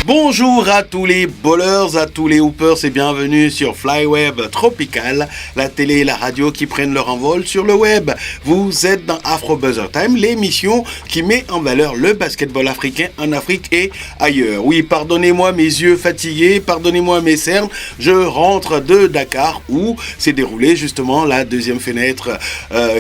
Bonjour à tous les bowlers, à tous les hoopers et bienvenue sur Flyweb Tropical, la télé et la radio qui prennent leur envol sur le web. Vous êtes dans Afro Buzzer Time, l'émission qui met en valeur le basketball africain en Afrique et ailleurs. Oui, pardonnez-moi mes yeux fatigués, pardonnez-moi mes cernes, je rentre de Dakar où s'est déroulée justement la deuxième fenêtre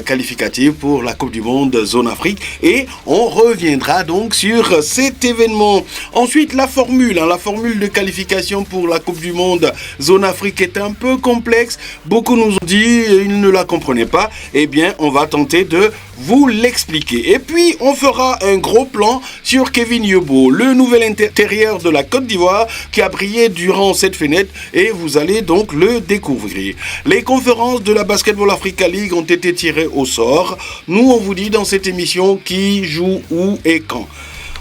qualificative pour la Coupe du Monde Zone Afrique et on reviendra donc sur cet événement. Ensuite, la formule de qualification pour la Coupe du Monde Zone Afrique est un peu complexe. Beaucoup nous ont dit ils ne la comprenaient pas. Eh bien, on va tenter de vous l'expliquer. Et puis, on fera un gros plan sur Kevin Yobo, le nouvel intérieur de la Côte d'Ivoire qui a brillé durant cette fenêtre et vous allez donc le découvrir. Les conférences de la Basketball Africa League ont été tirées au sort. Nous, on vous dit dans cette émission qui joue où et quand.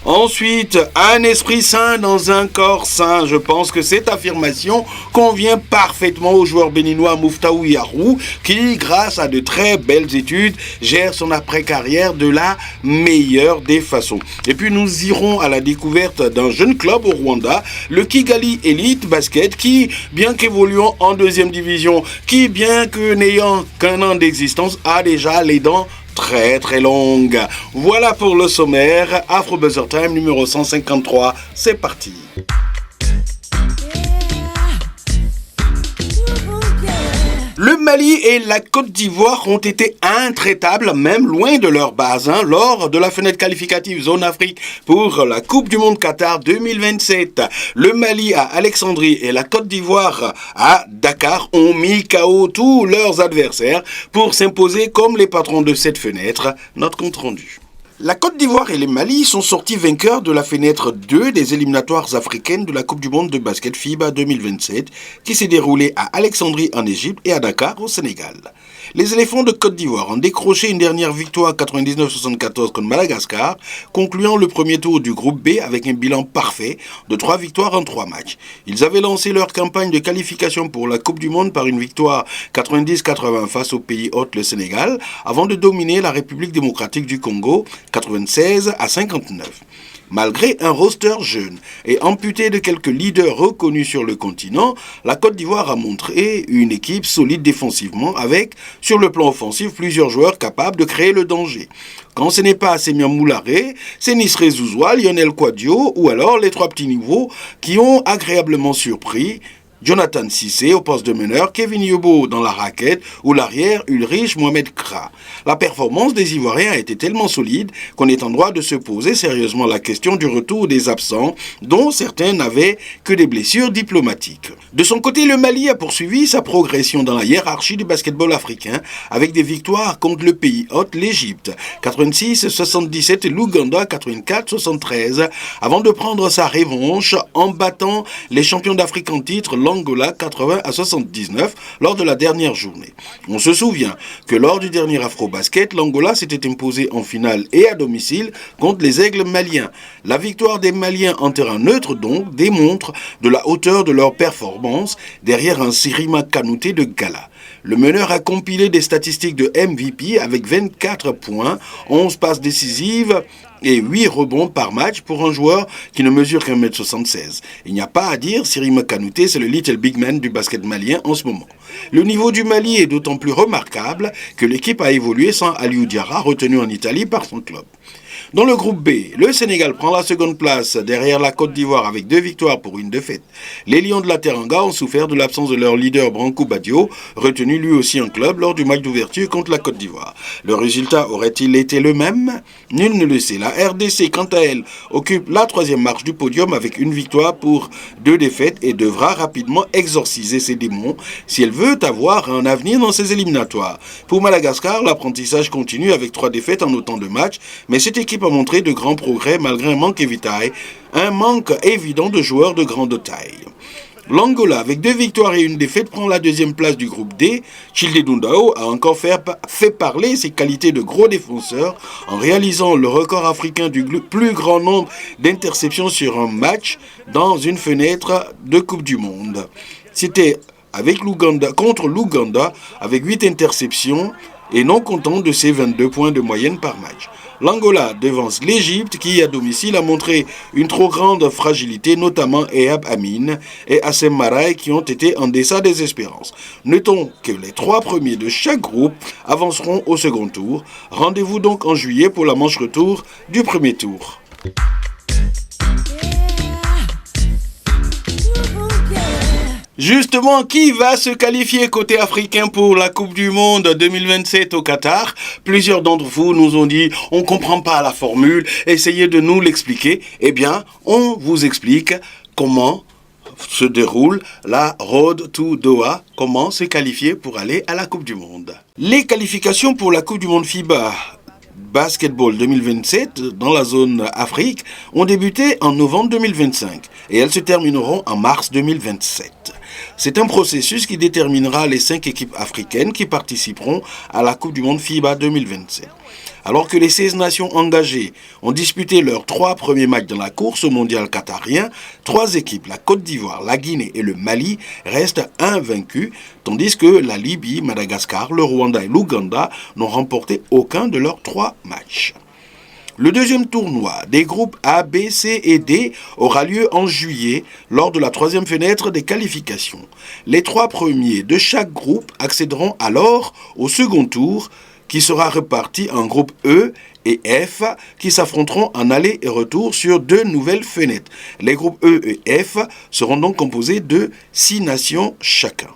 Ensuite, un esprit sain dans un corps sain. Je pense que cette affirmation convient parfaitement au joueur béninois Mouftaou Yarou qui, grâce à de très belles études, gère son après-carrière de la meilleure des façons. Et puis nous irons à la découverte d'un jeune club au Rwanda, le Kigali Elite Basket, qui, bien qu'évoluant en deuxième division, qui, bien que n'ayant qu'un an d'existence, a déjà les dents très longue. Voilà pour le sommaire. Afro Buzzer Time numéro 153. C'est parti. Le Mali et la Côte d'Ivoire ont été intraitables, même loin de leur base, lors de la fenêtre qualificative Zone Afrique pour la Coupe du Monde Qatar 2027. Le Mali à Alexandrie et la Côte d'Ivoire à Dakar ont mis KO tous leurs adversaires pour s'imposer comme les patrons de cette fenêtre. Notre compte rendu. La Côte d'Ivoire et le Mali sont sortis vainqueurs de la fenêtre 2 des éliminatoires africaines de la Coupe du Monde de basket FIBA 2027 qui s'est déroulée à Alexandrie en Égypte et à Dakar au Sénégal. Les éléphants de Côte d'Ivoire ont décroché une dernière victoire 99-74 contre Madagascar, concluant le premier tour du groupe B avec un bilan parfait de 3 victoires en 3 matchs. Ils avaient lancé leur campagne de qualification pour la Coupe du Monde par une victoire 90-80 face au pays hôte le Sénégal, avant de dominer la République démocratique du Congo 96-59. Malgré un roster jeune et amputé de quelques leaders reconnus sur le continent, la Côte d'Ivoire a montré une équipe solide défensivement avec, sur le plan offensif, plusieurs joueurs capables de créer le danger. Quand ce n'est pas Semian Moularé, c'est Nisré Zouzoua, Lionel Kouadio ou alors les 3 petits niveaux qui ont agréablement surpris Jonathan Cissé au poste de meneur, Kevin Yobo dans la raquette ou l'arrière Ulrich Mohamed Kra. La performance des Ivoiriens a été tellement solide qu'on est en droit de se poser sérieusement la question du retour des absents, dont certains n'avaient que des blessures diplomatiques. De son côté, le Mali a poursuivi sa progression dans la hiérarchie du basketball africain avec des victoires contre le pays hôte, l'Égypte, 86-77 et l'Ouganda, 84-73, avant de prendre sa revanche en battant les champions d'Afrique en titre, l'Angola 80-79 lors de la dernière journée. On se souvient que lors du dernier Afro-Basket, l'Angola s'était imposé en finale et à domicile contre les Aigles maliens. La victoire des Maliens en terrain neutre donc démontre de la hauteur de leur performance derrière un Sirima Kanouté de gala. Le meneur a compilé des statistiques de MVP avec 24 points, 11 passes décisives et 8 rebonds par match pour un joueur qui ne mesure qu'un mètre 76. Il n'y a pas à dire, Sirima Kanouté, c'est le little big man du basket malien en ce moment. Le niveau du Mali est d'autant plus remarquable que l'équipe a évolué sans Aliou Diarra, retenu en Italie par son club. Dans le groupe B, le Sénégal prend la seconde place derrière la Côte d'Ivoire avec 2 victoires pour une défaite. Les Lions de la Teranga ont souffert de l'absence de leur leader Branco Badio, retenu lui aussi en club lors du match d'ouverture contre la Côte d'Ivoire. Le résultat aurait-il été le même? Nul ne le sait. La RDC, quant à elle, occupe la 3e marche du podium avec une victoire pour 2 défaites et devra rapidement exorciser ses démons si elle veut avoir un avenir dans ses éliminatoires. Pour Madagascar, l'apprentissage continue avec 3 défaites en autant de matchs, mais cette équipe a montré de grands progrès malgré un manque évident de joueurs de grande taille. L'Angola, avec 2 victoires et une défaite, prend la 2e place du groupe D. Childe Dundao a encore fait parler ses qualités de gros défenseur en réalisant le record africain du plus grand nombre d'interceptions sur un match dans une fenêtre de Coupe du Monde. C'était contre l'Ouganda avec 8 interceptions et non comptant de ses 22 points de moyenne par match. L'Angola devance l'Égypte qui, à domicile, a montré une trop grande fragilité, notamment Ehab Amin et Assem Maraï qui ont été en deçà des espérances. Notons que les 3 premiers de chaque groupe avanceront au second tour. Rendez-vous donc en juillet pour la manche retour du premier tour. Justement, qui va se qualifier côté africain pour la Coupe du Monde 2027 au Qatar? Plusieurs d'entre vous nous ont dit, on ne comprend pas la formule, essayez de nous l'expliquer. Eh bien, on vous explique comment se déroule la Road to Doha, comment se qualifier pour aller à la Coupe du Monde. Les qualifications pour la Coupe du Monde FIBA Basketball 2027 dans la zone Afrique ont débuté en novembre 2025 et elles se termineront en mars 2027. C'est un processus qui déterminera les 5 équipes africaines qui participeront à la Coupe du Monde FIBA 2027. Alors que les 16 nations engagées ont disputé leurs 3 premiers matchs dans la course mondiale qatarien, 3 équipes, la Côte d'Ivoire, la Guinée et le Mali, restent invaincus, tandis que la Libye, Madagascar, le Rwanda et l'Ouganda n'ont remporté aucun de leurs 3 matchs. Le deuxième tournoi des groupes A, B, C et D aura lieu en juillet lors de la 3e fenêtre des qualifications. Les 3 premiers de chaque groupe accéderont alors au second tour qui sera réparti en groupe E et F qui s'affronteront en aller et retour sur 2 nouvelles fenêtres. Les groupes E et F seront donc composés de 6 nations chacun.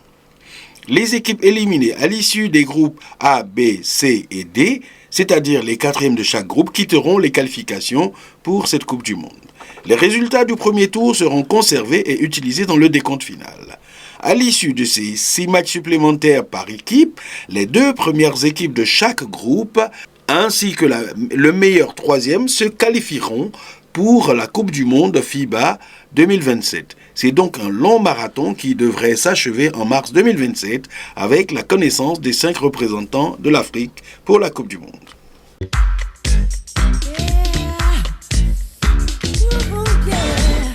Les équipes éliminées à l'issue des groupes A, B, C et D, c'est-à-dire les 4e de chaque groupe, quitteront les qualifications pour cette Coupe du Monde. Les résultats du premier tour seront conservés et utilisés dans le décompte final. À l'issue de ces 6 matchs supplémentaires par équipe, les 2 premières équipes de chaque groupe, ainsi que le meilleur 3e, se qualifieront pour la Coupe du Monde FIBA 2027. C'est donc un long marathon qui devrait s'achever en mars 2027 avec la connaissance des 5 représentants de l'Afrique pour la Coupe du Monde.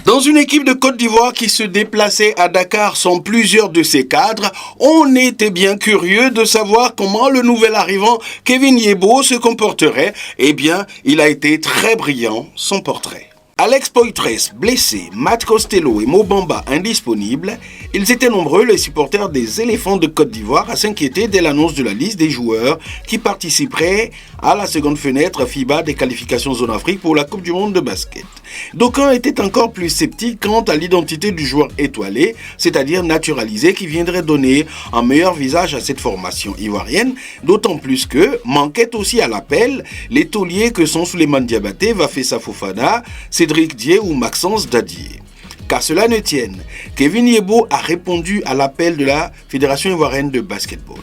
Dans une équipe de Côte d'Ivoire qui se déplaçait à Dakar sans plusieurs de ses cadres, on était bien curieux de savoir comment le nouvel arrivant Kevin Yeboah se comporterait. Eh bien, il a été très brillant, son portrait. Alex Poitres, blessé, Matt Costello et Mobamba indisponibles, ils étaient nombreux les supporters des éléphants de Côte d'Ivoire à s'inquiéter dès l'annonce de la liste des joueurs qui participeraient à la seconde fenêtre FIBA des qualifications zone Afrique pour la Coupe du Monde de basket. D'aucuns étaient encore plus sceptiques quant à l'identité du joueur étoilé, c'est-à-dire naturalisé, qui viendrait donner un meilleur visage à cette formation ivoirienne, d'autant plus que manquaient aussi à l'appel les tauliers que sont Souleymane Diabaté, Bafessa Fofana, Cédric Dié ou Maxence Dadier. Qu'à cela ne tienne, Kevin Yeboah a répondu à l'appel de la Fédération ivoirienne de basketball.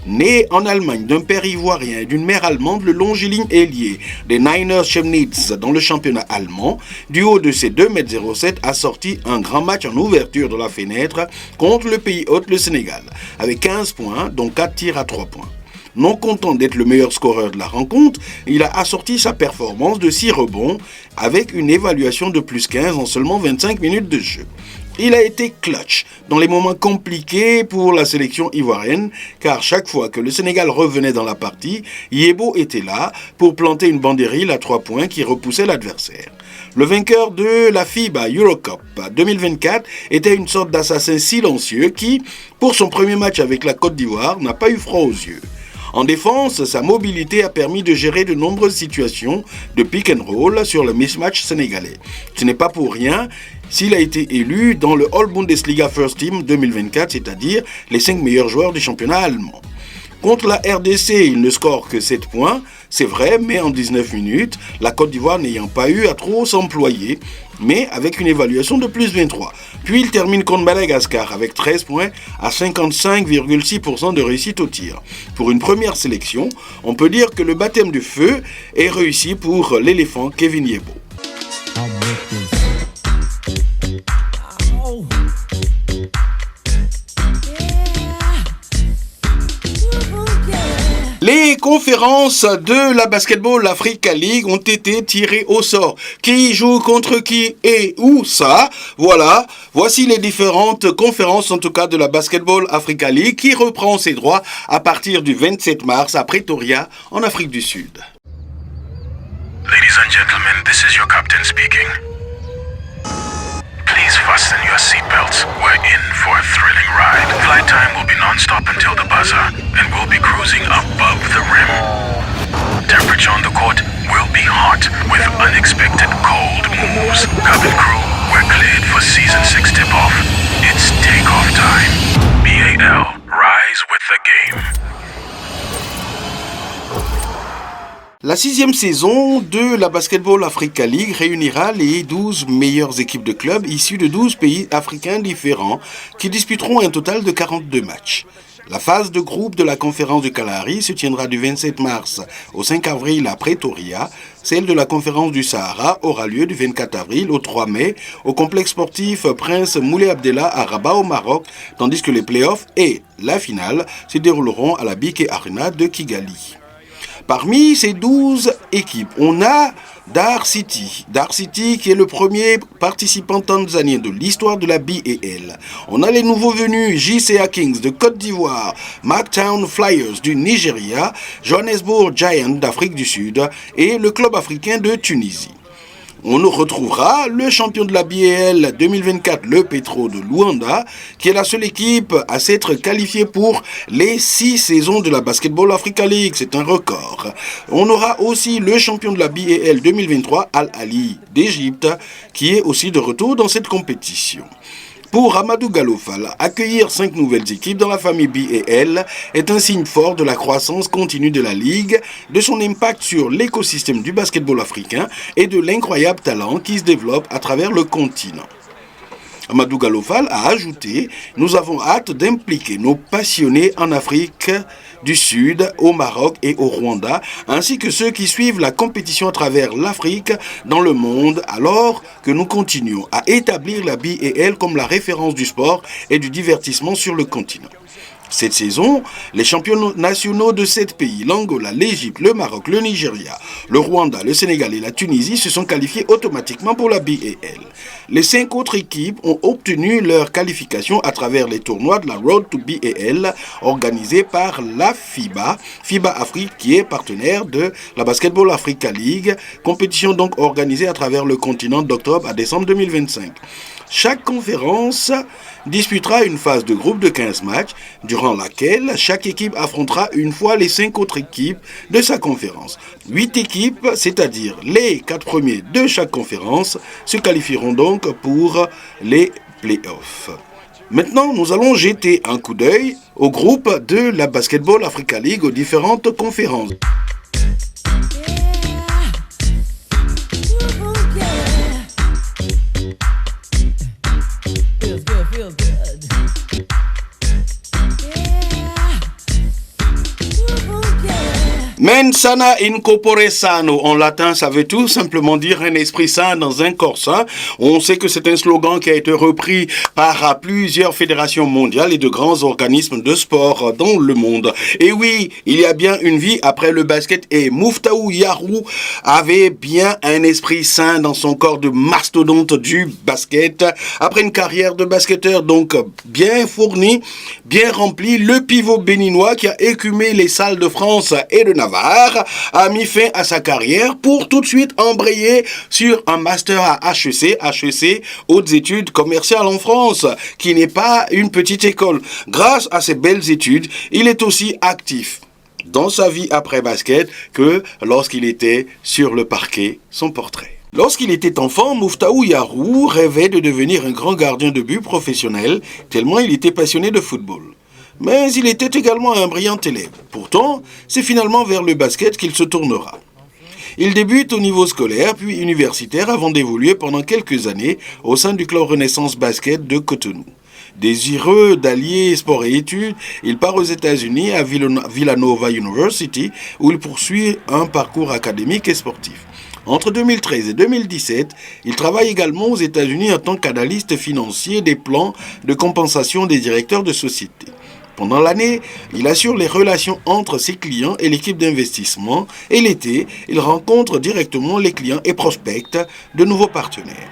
Né en Allemagne d'un père ivoirien et d'une mère allemande, le longiligne ailier des Niners Chemnitz dans le championnat allemand, du haut de ses 2,07 m, a sorti un grand match en ouverture de la fenêtre contre le pays hôte, le Sénégal, avec 15 points, dont 4 tirs à 3 points. Non content d'être le meilleur scoreur de la rencontre, il a assorti sa performance de 6 rebonds avec une évaluation de plus 15 en seulement 25 minutes de jeu. Il a été clutch dans les moments compliqués pour la sélection ivoirienne, car chaque fois que le Sénégal revenait dans la partie, Yeboah était là pour planter une banderille à 3 points qui repoussait l'adversaire. Le vainqueur de la FIBA Eurocup 2024 était une sorte d'assassin silencieux qui, pour son premier match avec la Côte d'Ivoire, n'a pas eu froid aux yeux. En défense, sa mobilité a permis de gérer de nombreuses situations de pick and roll sur le mismatch sénégalais. Ce n'est pas pour rien s'il a été élu dans le All-Bundesliga First Team 2024, c'est-à-dire les 5 meilleurs joueurs du championnat allemand. Contre la RDC, il ne score que 7 points, c'est vrai, mais en 19 minutes, la Côte d'Ivoire n'ayant pas eu à trop s'employer, mais avec une évaluation de plus 23. Puis il termine contre Madagascar avec 13 points à 55,6% de réussite au tir. Pour une première sélection, on peut dire que le baptême du feu est réussi pour l'éléphant Kevin Yeboah. Les conférences de la Basketball Africa League ont été tirées au sort. Qui joue contre qui et où ça? Voilà, voici les différentes conférences en tout cas de la Basketball Africa League qui reprend ses droits à partir du 27 mars à Pretoria en Afrique du Sud. Ladies and gentlemen, this is your captain speaking. Please fasten your seatbelts. We're in for a thrilling ride. Flight time will be non-stop until the buzzer, and we'll be cruising above the rim. Temperature on the court will be hot, with unexpected cold moves. Cabin crew, we're cleared for Season 6 tip-off. It's takeoff time. BAL, rise with the game. La 6e saison de la Basketball Africa League réunira les 12 meilleures équipes de clubs issues de 12 pays africains différents qui disputeront un total de 42 matchs. La phase de groupe de la conférence du Kalahari se tiendra du 27 mars au 5 avril à Pretoria. Celle de la conférence du Sahara aura lieu du 24 avril au 3 mai au complexe sportif Prince Moulay Abdellah à Rabat au Maroc, tandis que les playoffs et la finale se dérouleront à la BK Arena de Kigali. Parmi ces 12 équipes, on a Dar City. Dar City qui est le premier participant tanzanien de l'histoire de la BAL. On a les nouveaux venus JCA Kings de Côte d'Ivoire, Marktown Flyers du Nigeria, Johannesburg Giants d'Afrique du Sud et le club africain de Tunisie. On nous retrouvera le champion de la BAL 2024, le Petro de Luanda, qui est la seule équipe à s'être qualifiée pour les 6 saisons de la Basketball Africa League. C'est un record. On aura aussi le champion de la BAL 2023, Al Ali d'Égypte, qui est aussi de retour dans cette compétition. Pour Amadou Galofal, accueillir 5 nouvelles équipes dans la famille BAL est un signe fort de la croissance continue de la Ligue, de son impact sur l'écosystème du basketball africain et de l'incroyable talent qui se développe à travers le continent. Amadou Galofal a ajouté « Nous avons hâte d'impliquer nos passionnés en Afrique du Sud, au Maroc et au Rwanda, ainsi que ceux qui suivent la compétition à travers l'Afrique dans le monde, alors que nous continuons à établir la BAL comme la référence du sport et du divertissement sur le continent. » Cette saison, les champions nationaux de 7 pays, l'Angola, l'Égypte, le Maroc, le Nigeria, le Rwanda, le Sénégal et la Tunisie se sont qualifiés automatiquement pour la BAL. Les 5 autres équipes ont obtenu leur qualification à travers les tournois de la Road to BAL organisés par la FIBA Afrique qui est partenaire de la Basketball Africa League, compétition donc organisée à travers le continent d'octobre à décembre 2025. Chaque conférence disputera une phase de groupe de 15 matchs, durant laquelle chaque équipe affrontera une fois les 5 autres équipes de sa conférence. 8 équipes, c'est-à-dire les 4 premiers de chaque conférence, se qualifieront donc pour les playoffs. Maintenant, nous allons jeter un coup d'œil au groupe de la Basketball Africa League aux différentes conférences. Mens sana in corpore sano, en latin, ça veut tout simplement dire un esprit sain dans un corps sain. On sait que c'est un slogan qui a été repris par plusieurs fédérations mondiales et de grands organismes de sport dans le monde. Et oui, il y a bien une vie après le basket et Muftaou Yarou avait bien un esprit sain dans son corps de mastodonte du basket. Après une carrière de basketteur donc bien fournie, bien remplie, le pivot béninois qui a écumé les salles de France et de Navarre a mis fin à sa carrière pour tout de suite embrayer sur un master à HEC, hautes études commerciales en France, qui n'est pas une petite école. Grâce à ces belles études, il est aussi actif dans sa vie après basket que lorsqu'il était sur le parquet, son portrait. Lorsqu'il était enfant, Muftaou Yarou rêvait de devenir un grand gardien de but professionnel, tellement il était passionné de football. Mais il était également un brillant élève. Pourtant, c'est finalement vers le basket qu'il se tournera. Il débute au niveau scolaire puis universitaire avant d'évoluer pendant quelques années au sein du club Renaissance Basket de Cotonou. Désireux d'allier sport et études, il part aux États-Unis à Villanova University où il poursuit un parcours académique et sportif. Entre 2013 et 2017, il travaille également aux États-Unis en tant qu'analyste financier des plans de compensation des directeurs de sociétés. Pendant l'année, il assure les relations entre ses clients et l'équipe d'investissement et l'été, il rencontre directement les clients et prospecte de nouveaux partenaires.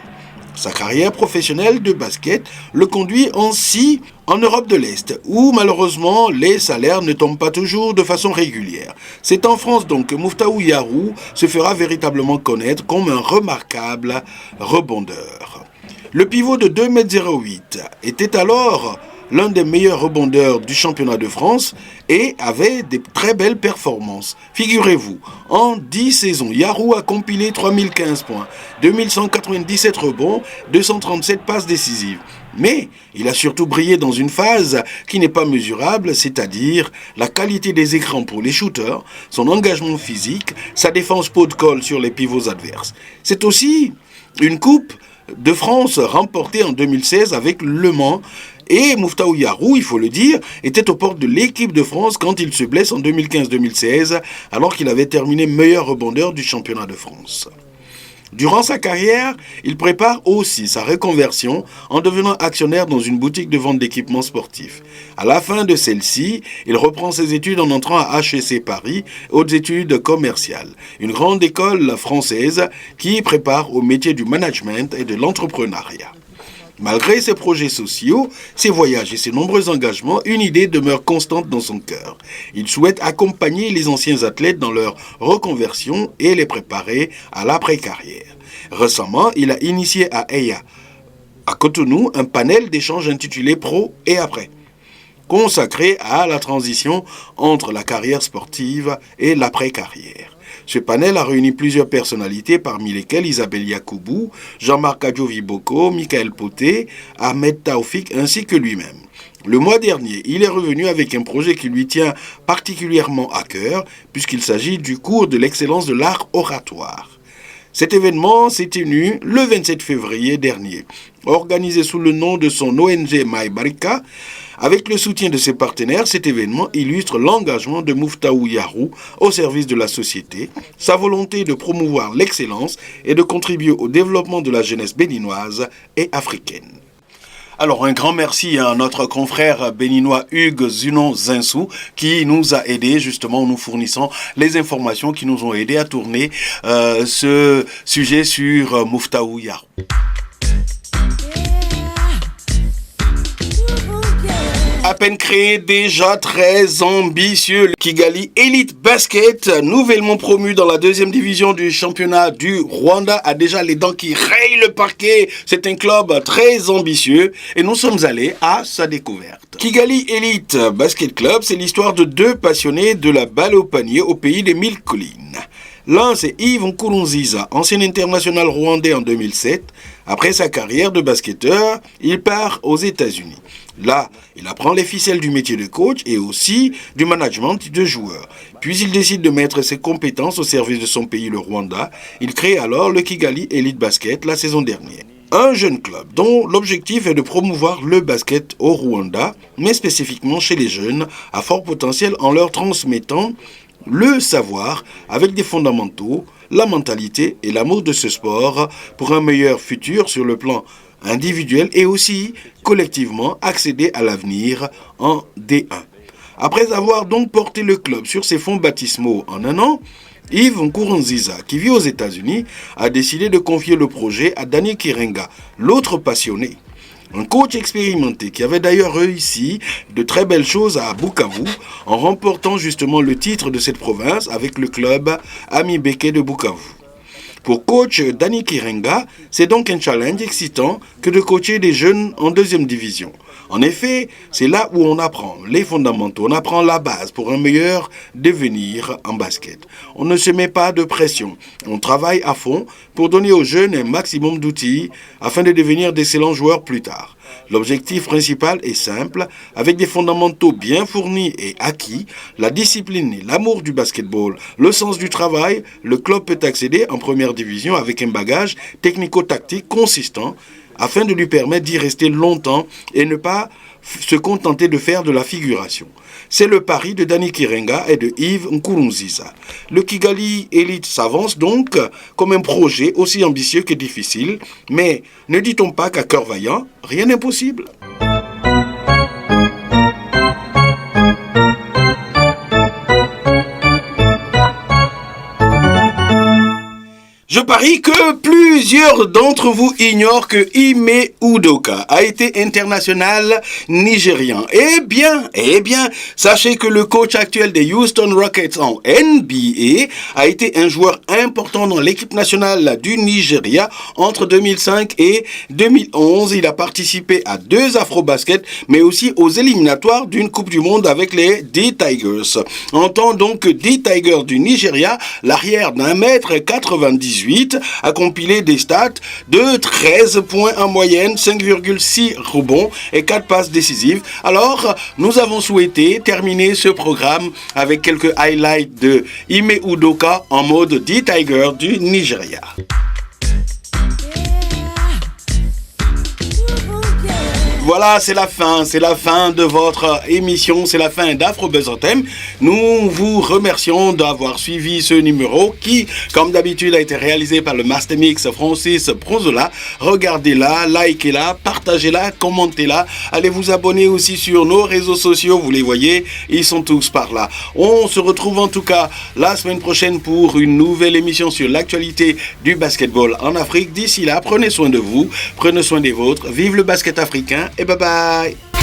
Sa carrière professionnelle de basket le conduit ainsi en Europe de l'Est, où malheureusement les salaires ne tombent pas toujours de façon régulière. C'est en France donc que Muftaou Yarou se fera véritablement connaître comme un remarquable rebondeur. Le pivot de 2,08 m était alors l'un des meilleurs rebondeurs du championnat de France et avait des très belles performances. Figurez-vous, en 10 saisons, Yarou a compilé 3015 points, 2197 rebonds, 237 passes décisives. Mais il a surtout brillé dans une phase qui n'est pas mesurable, c'est-à-dire la qualité des écrans pour les shooters, son engagement physique, sa défense pot de colle sur les pivots adverses. C'est aussi une coupe de France remportée en 2016 avec Le Mans. Et Muftaou Yarou, il faut le dire, était aux portes de l'équipe de France quand il se blesse en 2015-2016, alors qu'il avait terminé meilleur rebondeur du championnat de France. Durant sa carrière, il prépare aussi sa reconversion en devenant actionnaire dans une boutique de vente d'équipements sportifs. À la fin de celle-ci, il reprend ses études en entrant à HEC Paris, hautes études commerciales, une grande école française qui prépare au métier du management et de l'entrepreneuriat. Malgré ses projets sociaux, ses voyages et ses nombreux engagements, une idée demeure constante dans son cœur. Il souhaite accompagner les anciens athlètes dans leur reconversion et les préparer à l'après-carrière. Récemment, il a initié à Eya, à Cotonou, un panel d'échange intitulé Pro et Après, consacré à la transition entre la carrière sportive et l'après-carrière. Ce panel a réuni plusieurs personnalités, parmi lesquelles Isabelle Yacoubou, Jean-Marc Adjovi-Boko, Michael Poté, Ahmed Taoufik ainsi que lui-même. Le mois dernier, il est revenu avec un projet qui lui tient particulièrement à cœur, puisqu'il s'agit du cours de l'excellence de l'art oratoire. Cet événement s'est tenu le 27 février dernier, organisé sous le nom de son ONG My Barika. Avec le soutien de ses partenaires, cet événement illustre l'engagement de Muftaou Yarou au service de la société, sa volonté de promouvoir l'excellence et de contribuer au développement de la jeunesse béninoise et africaine. Alors un grand merci à notre confrère béninois Hugues Zunon-Zinsou qui nous a aidés justement en nous fournissant les informations qui nous ont aidés à tourner ce sujet sur Muftaou Yarou. À peine créé, déjà très ambitieux, le Kigali Elite Basket, nouvellement promu dans la deuxième division du championnat du Rwanda, a déjà les dents qui rayent le parquet. C'est un club très ambitieux et nous sommes allés à sa découverte. Kigali Elite Basket Club, c'est l'histoire de deux passionnés de la balle au panier au pays des 1000 collines. L'un, c'est Yves Nkurunziza, ancien international rwandais en 2007. Après sa carrière de basketteur, il part aux États-Unis. Là, il apprend les ficelles du métier de coach et aussi du management de joueurs. Puis il décide de mettre ses compétences au service de son pays, le Rwanda. Il crée alors le Kigali Elite Basket la saison dernière. Un jeune club dont l'objectif est de promouvoir le basket au Rwanda, mais spécifiquement chez les jeunes à fort potentiel en leur transmettant le savoir avec des fondamentaux, la mentalité et l'amour de ce sport pour un meilleur futur sur le plan individuel et aussi collectivement accéder à l'avenir en D1. Après avoir donc porté le club sur ses fonds baptismaux en un an, Yves Nkurunziza, qui vit aux États-Unis, a décidé de confier le projet à Danny Kirenga, l'autre passionné. Un coach expérimenté qui avait d'ailleurs réussi de très belles choses à Bukavu en remportant justement le titre de cette province avec le club Ami Beke de Bukavu. Pour coach Danny Kirenga, c'est donc un challenge excitant que de coacher des jeunes en deuxième division. En effet, c'est là où on apprend les fondamentaux, on apprend la base pour un meilleur devenir en basket. On ne se met pas de pression, on travaille à fond pour donner aux jeunes un maximum d'outils afin de devenir d'excellents joueurs plus tard. L'objectif principal est simple, avec des fondamentaux bien fournis et acquis, la discipline et l'amour du basketball, le sens du travail, le club peut accéder en première division avec un bagage technico-tactique consistant afin de lui permettre d'y rester longtemps et ne pas se contenter de faire de la figuration. C'est le pari de Danny Kirenga et de Yves Nkurunziza. Le Kigali Elite s'avance donc comme un projet aussi ambitieux que difficile, mais ne dit-on pas qu'à cœur vaillant, rien n'est possible. Je parie que plusieurs d'entre vous ignorent que Ime Udoka a été international nigérian. Eh bien, sachez que le coach actuel des Houston Rockets en NBA a été un joueur important dans l'équipe nationale du Nigeria entre 2005 et 2011. Il a participé à 2 Afro-Basket, mais aussi aux éliminatoires d'une Coupe du Monde avec les D-Tigers. En tant donc que D-Tigers du Nigeria, l'arrière d'1m98 a compilé des stats de 13 points en moyenne, 5,6 rebonds et 4 passes décisives. Alors, nous avons souhaité terminer ce programme avec quelques highlights de Ime Udoka en mode D-Tiger du Nigeria. Voilà, c'est la fin de votre émission, c'est la fin d'Afro Buzz Anthem. Nous vous remercions d'avoir suivi ce numéro qui, comme d'habitude, a été réalisé par le Master Mix Francis Prozola. Regardez-la, likez-la, partagez-la, commentez-la. Allez vous abonner aussi sur nos réseaux sociaux, vous les voyez, ils sont tous par là. On se retrouve en tout cas la semaine prochaine pour une nouvelle émission sur l'actualité du basketball en Afrique. D'ici là, prenez soin de vous, prenez soin des vôtres, vive le basket africain et bye bye.